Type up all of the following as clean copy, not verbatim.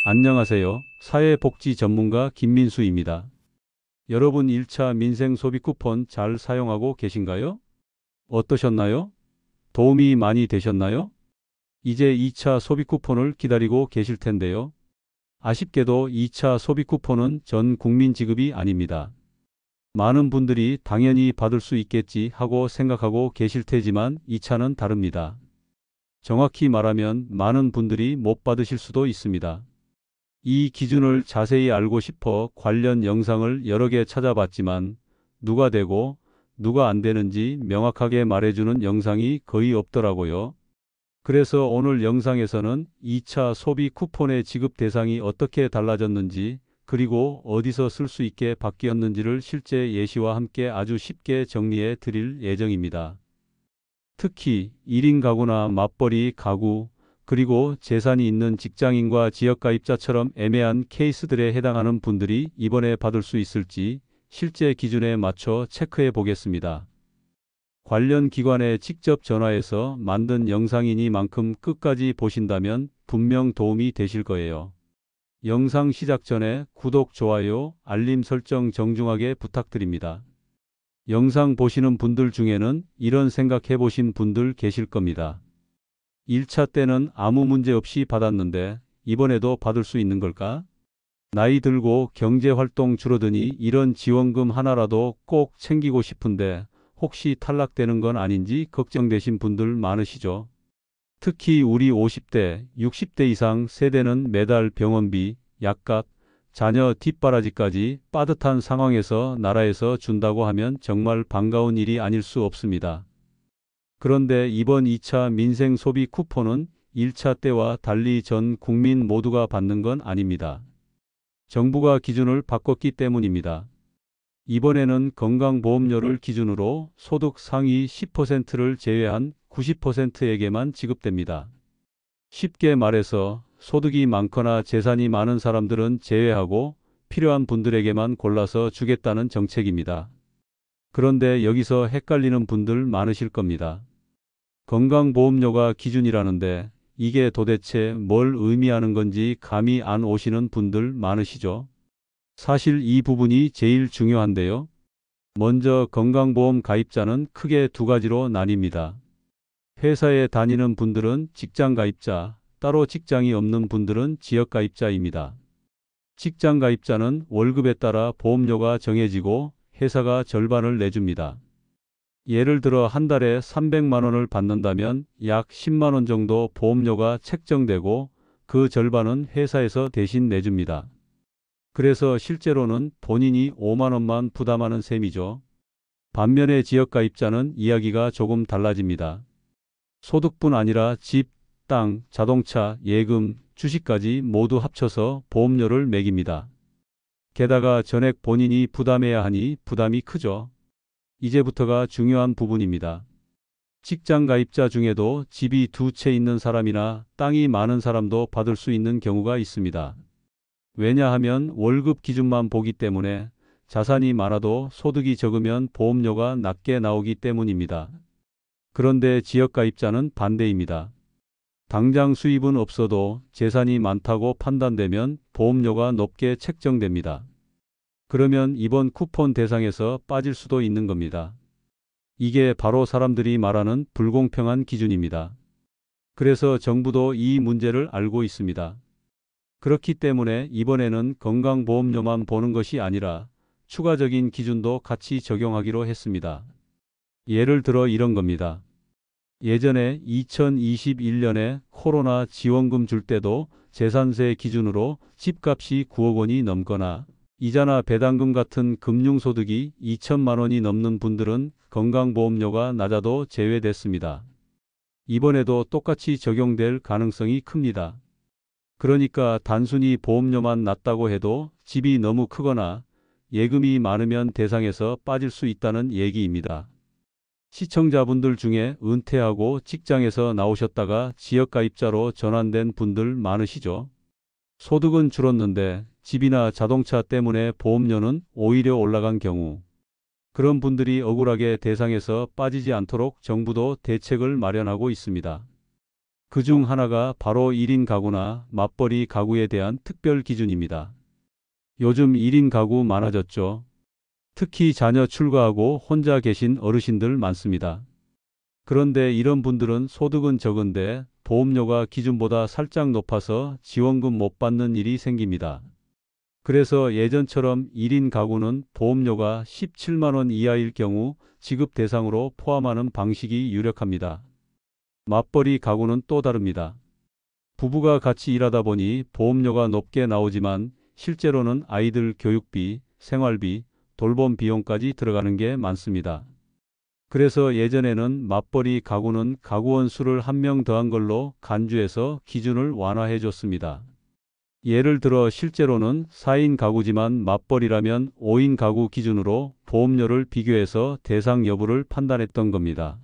안녕하세요. 사회복지 전문가 김민수입니다. 여러분 1차 민생 소비 쿠폰 잘 사용하고 계신가요? 어떠셨나요? 도움이 많이 되셨나요? 이제 2차 소비 쿠폰을 기다리고 계실 텐데요. 아쉽게도 2차 소비 쿠폰은 전 국민 지급이 아닙니다. 많은 분들이 당연히 받을 수 있겠지 하고 생각하고 계실 테지만 2차는 다릅니다. 정확히 말하면 많은 분들이 못 받으실 수도 있습니다. 이 기준을 자세히 알고 싶어 관련 영상을 여러 개 찾아봤지만 누가 되고 누가 안 되는지 명확하게 말해주는 영상이 거의 없더라고요. 그래서 오늘 영상에서는 2차 소비 쿠폰의 지급 대상이 어떻게 달라졌는지 그리고 어디서 쓸 수 있게 바뀌었는지를 실제 예시와 함께 아주 쉽게 정리해 드릴 예정입니다. 특히 1인 가구나 맞벌이 가구, 그리고 재산이 있는 직장인과 지역가입자처럼 애매한 케이스들에 해당하는 분들이 이번에 받을 수 있을지 실제 기준에 맞춰 체크해 보겠습니다. 관련 기관에 직접 전화해서 만든 영상이니만큼 끝까지 보신다면 분명 도움이 되실 거예요. 영상 시작 전에 구독, 좋아요, 알림 설정 정중하게 부탁드립니다. 영상 보시는 분들 중에는 이런 생각해 보신 분들 계실 겁니다. 1차 때는 아무 문제 없이 받았는데 이번에도 받을 수 있는 걸까? 나이 들고 경제활동 줄어드니 이런 지원금 하나라도 꼭 챙기고 싶은데 혹시 탈락되는 건 아닌지 걱정되신 분들 많으시죠? 특히 우리 50대, 60대 이상 세대는 매달 병원비, 약값, 자녀 뒷바라지까지 빠듯한 상황에서 나라에서 준다고 하면 정말 반가운 일이 아닐 수 없습니다. 그런데 이번 2차 민생 소비 쿠폰은 1차 때와 달리 전 국민 모두가 받는 건 아닙니다. 정부가 기준을 바꿨기 때문입니다. 이번에는 건강보험료를 기준으로 소득 상위 10%를 제외한 90%에게만 지급됩니다. 쉽게 말해서 소득이 많거나 재산이 많은 사람들은 제외하고 필요한 분들에게만 골라서 주겠다는 정책입니다. 그런데 여기서 헷갈리는 분들 많으실 겁니다. 건강보험료가 기준이라는데 이게 도대체 뭘 의미하는 건지 감이 안 오시는 분들 많으시죠? 사실 이 부분이 제일 중요한데요. 먼저 건강보험 가입자는 크게 두 가지로 나뉩니다. 회사에 다니는 분들은 직장 가입자, 따로 직장이 없는 분들은 지역 가입자입니다. 직장 가입자는 월급에 따라 보험료가 정해지고 회사가 절반을 내줍니다. 예를 들어 한 달에 300만 원을 받는다면 약 10만 원 정도 보험료가 책정되고 그 절반은 회사에서 대신 내줍니다. 그래서 실제로는 본인이 5만 원만 부담하는 셈이죠. 반면에 지역가입자는 이야기가 조금 달라집니다. 소득뿐 아니라 집, 땅, 자동차, 예금, 주식까지 모두 합쳐서 보험료를 매깁니다. 게다가 전액 본인이 부담해야 하니 부담이 크죠. 이제부터가 중요한 부분입니다. 직장 가입자 중에도 집이 두 채 있는 사람이나 땅이 많은 사람도 받을 수 있는 경우가 있습니다. 왜냐하면 월급 기준만 보기 때문에 자산이 많아도 소득이 적으면 보험료가 낮게 나오기 때문입니다. 그런데 지역가입자는 반대입니다. 당장 수입은 없어도 재산이 많다고 판단되면 보험료가 높게 책정됩니다. 그러면 이번 쿠폰 대상에서 빠질 수도 있는 겁니다. 이게 바로 사람들이 말하는 불공평한 기준입니다. 그래서 정부도 이 문제를 알고 있습니다. 그렇기 때문에 이번에는 건강보험료만 보는 것이 아니라 추가적인 기준도 같이 적용하기로 했습니다. 예를 들어 이런 겁니다. 예전에 2021년에 코로나 지원금 줄 때도 재산세 기준으로 집값이 9억 원이 넘거나 이자나 배당금 같은 금융소득이 2천만 원이 넘는 분들은 건강보험료가 낮아도 제외됐습니다. 이번에도 똑같이 적용될 가능성이 큽니다. 그러니까 단순히 보험료만 낮다고 해도 집이 너무 크거나 예금이 많으면 대상에서 빠질 수 있다는 얘기입니다. 시청자분들 중에 은퇴하고 직장에서 나오셨다가 지역가입자로 전환된 분들 많으시죠? 소득은 줄었는데 집이나 자동차 때문에 보험료는 오히려 올라간 경우, 그런 분들이 억울하게 대상에서 빠지지 않도록 정부도 대책을 마련하고 있습니다. 그중 하나가 바로 1인 가구나 맞벌이 가구에 대한 특별 기준입니다. 요즘 1인 가구 많아졌죠. 특히 자녀 출가하고 혼자 계신 어르신들 많습니다. 그런데 이런 분들은 소득은 적은데 보험료가 기준보다 살짝 높아서 지원금 못 받는 일이 생깁니다. 그래서 예전처럼 1인 가구는 보험료가 17만 원 이하일 경우 지급 대상으로 포함하는 방식이 유력합니다. 맞벌이 가구는 또 다릅니다. 부부가 같이 일하다 보니 보험료가 높게 나오지만 실제로는 아이들 교육비, 생활비, 돌봄 비용까지 들어가는 게 많습니다. 그래서 예전에는 맞벌이 가구는 가구원 수를 한 명 더한 걸로 간주해서 기준을 완화해 줬습니다. 예를 들어 실제로는 4인 가구지만 맞벌이라면 5인 가구 기준으로 보험료를 비교해서 대상 여부를 판단했던 겁니다.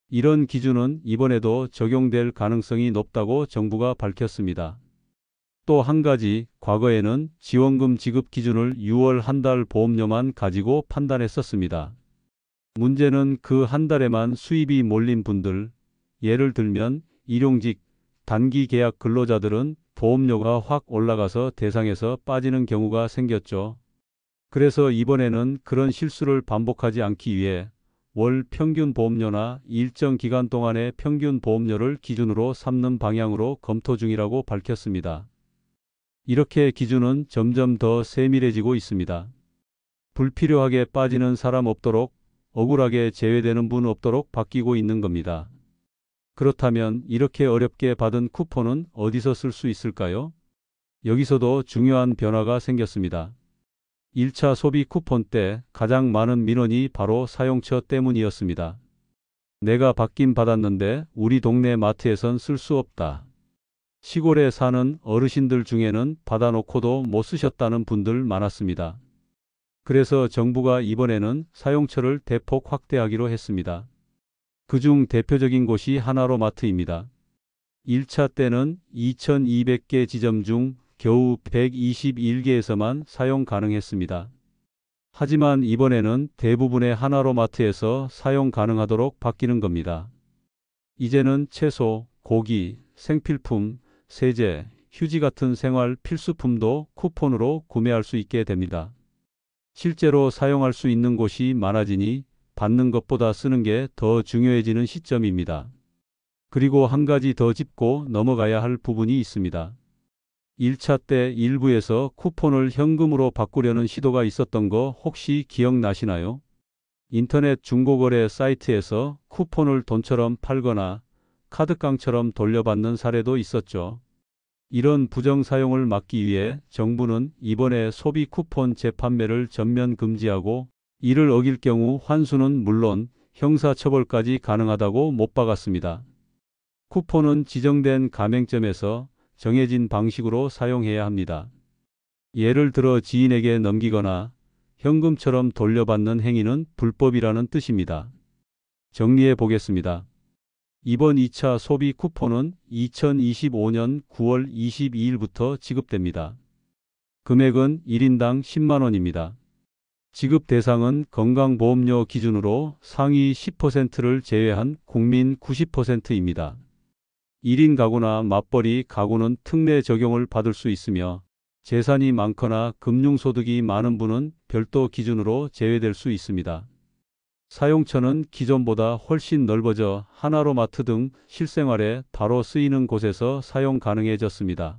이런 기준은 이번에도 적용될 가능성이 높다고 정부가 밝혔습니다. 또 한 가지, 과거에는 지원금 지급 기준을 6월 한 달 보험료만 가지고 판단했었습니다. 문제는 그 한 달에만 수입이 몰린 분들, 예를 들면 일용직, 단기 계약 근로자들은 보험료가 확 올라가서 대상에서 빠지는 경우가 생겼죠. 그래서 이번에는 그런 실수를 반복하지 않기 위해 월 평균 보험료나 일정 기간 동안의 평균 보험료를 기준으로 삼는 방향으로 검토 중이라고 밝혔습니다. 이렇게 기준은 점점 더 세밀해지고 있습니다. 불필요하게 빠지는 사람 없도록, 억울하게 제외되는 분 없도록 바뀌고 있는 겁니다. 그렇다면 이렇게 어렵게 받은 쿠폰은 어디서 쓸 수 있을까요? 여기서도 중요한 변화가 생겼습니다. 1차 소비 쿠폰 때 가장 많은 민원이 바로 사용처 때문이었습니다. 내가 받긴 받았는데 우리 동네 마트에선 쓸 수 없다. 시골에 사는 어르신들 중에는 받아놓고도 못 쓰셨다는 분들 많았습니다. 그래서 정부가 이번에는 사용처를 대폭 확대하기로 했습니다. 그중 대표적인 곳이 하나로마트입니다. 1차 때는 2,200개 지점 중 겨우 121개에서만 사용 가능했습니다. 하지만 이번에는 대부분의 하나로마트에서 사용 가능하도록 바뀌는 겁니다. 이제는 채소, 고기, 생필품, 세제, 휴지 같은 생활 필수품도 쿠폰으로 구매할 수 있게 됩니다. 실제로 사용할 수 있는 곳이 많아지니 받는 것보다 쓰는 게 더 중요해지는 시점입니다. 그리고 한 가지 더 짚고 넘어가야 할 부분이 있습니다. 1차 때 일부에서 쿠폰을 현금으로 바꾸려는 시도가 있었던 거 혹시 기억나시나요? 인터넷 중고거래 사이트에서 쿠폰을 돈처럼 팔거나 카드깡처럼 돌려받는 사례도 있었죠. 이런 부정 사용을 막기 위해 정부는 이번에 소비 쿠폰 재판매를 전면 금지하고 이를 어길 경우 환수는 물론 형사처벌까지 가능하다고 못 박았습니다. 쿠폰은 지정된 가맹점에서 정해진 방식으로 사용해야 합니다. 예를 들어 지인에게 넘기거나 현금처럼 돌려받는 행위는 불법이라는 뜻입니다. 정리해 보겠습니다. 이번 2차 소비 쿠폰은 2025년 9월 22일부터 지급됩니다. 금액은 1인당 10만 원입니다. 지급 대상은 건강보험료 기준으로 상위 10%를 제외한 국민 90%입니다. 1인 가구나 맞벌이 가구는 특례 적용을 받을 수 있으며 재산이 많거나 금융소득이 많은 분은 별도 기준으로 제외될 수 있습니다. 사용처는 기존보다 훨씬 넓어져 하나로마트 등 실생활에 바로 쓰이는 곳에서 사용 가능해졌습니다.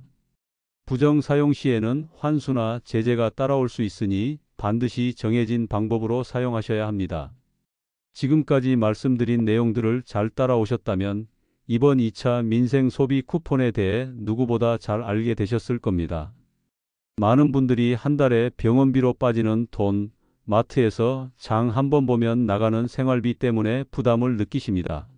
부정 사용 시에는 환수나 제재가 따라올 수 있으니 반드시 정해진 방법으로 사용하셔야 합니다. 지금까지 말씀드린 내용들을 잘 따라오셨다면 이번 2차 민생 소비 쿠폰에 대해 누구보다 잘 알게 되셨을 겁니다. 많은 분들이 한 달에 병원비로 빠지는 돈, 마트에서 장 한 번 보면 나가는 생활비 때문에 부담을 느끼십니다.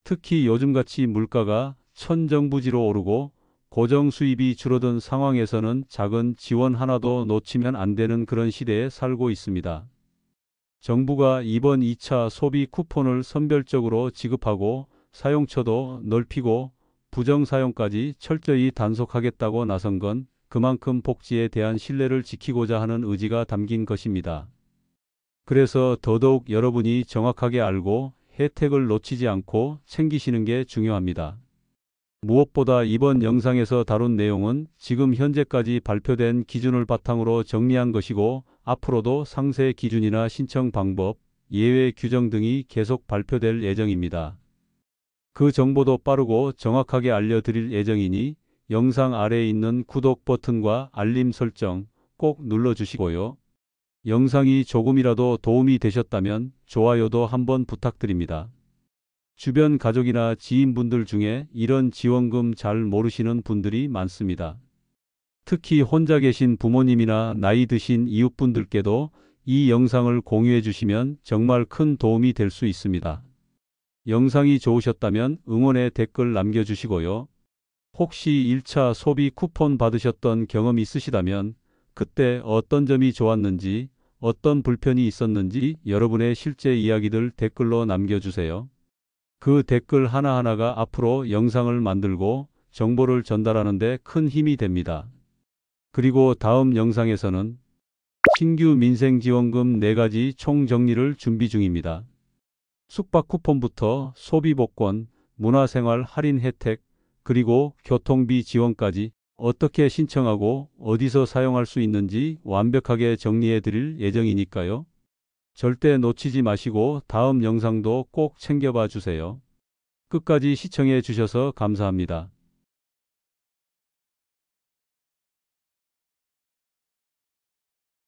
특히 요즘같이 물가가 천정부지로 오르고 고정 수입이 줄어든 상황에서는 작은 지원 하나도 놓치면 안 되는 그런 시대에 살고 있습니다. 정부가 이번 2차 소비 쿠폰을 선별적으로 지급하고 사용처도 넓히고 부정 사용까지 철저히 단속하겠다고 나선 건 그만큼 복지에 대한 신뢰를 지키고자 하는 의지가 담긴 것입니다. 그래서 더더욱 여러분이 정확하게 알고 혜택을 놓치지 않고 챙기시는 게 중요합니다. 무엇보다 이번 영상에서 다룬 내용은 지금 현재까지 발표된 기준을 바탕으로 정리한 것이고 앞으로도 상세 기준이나 신청 방법, 예외 규정 등이 계속 발표될 예정입니다. 그 정보도 빠르고 정확하게 알려드릴 예정이니 영상 아래에 있는 구독 버튼과 알림 설정 꼭 눌러주시고요. 영상이 조금이라도 도움이 되셨다면 좋아요도 한번 부탁드립니다. 주변 가족이나 지인분들 중에 이런 지원금 잘 모르시는 분들이 많습니다. 특히 혼자 계신 부모님이나 나이 드신 이웃분들께도 이 영상을 공유해 주시면 정말 큰 도움이 될 수 있습니다. 영상이 좋으셨다면 응원의 댓글 남겨주시고요. 혹시 1차 소비 쿠폰 받으셨던 경험 있으시다면 그때 어떤 점이 좋았는지, 어떤 불편이 있었는지 여러분의 실제 이야기들 댓글로 남겨주세요. 그 댓글 하나하나가 앞으로 영상을 만들고 정보를 전달하는 데 큰 힘이 됩니다. 그리고 다음 영상에서는 신규 민생지원금 4가지 총정리를 준비 중입니다. 숙박 쿠폰부터 소비복권, 문화생활 할인 혜택, 그리고 교통비 지원까지 어떻게 신청하고 어디서 사용할 수 있는지 완벽하게 정리해 드릴 예정이니까요. 절대 놓치지 마시고 다음 영상도 꼭 챙겨봐 주세요. 끝까지 시청해 주셔서 감사합니다.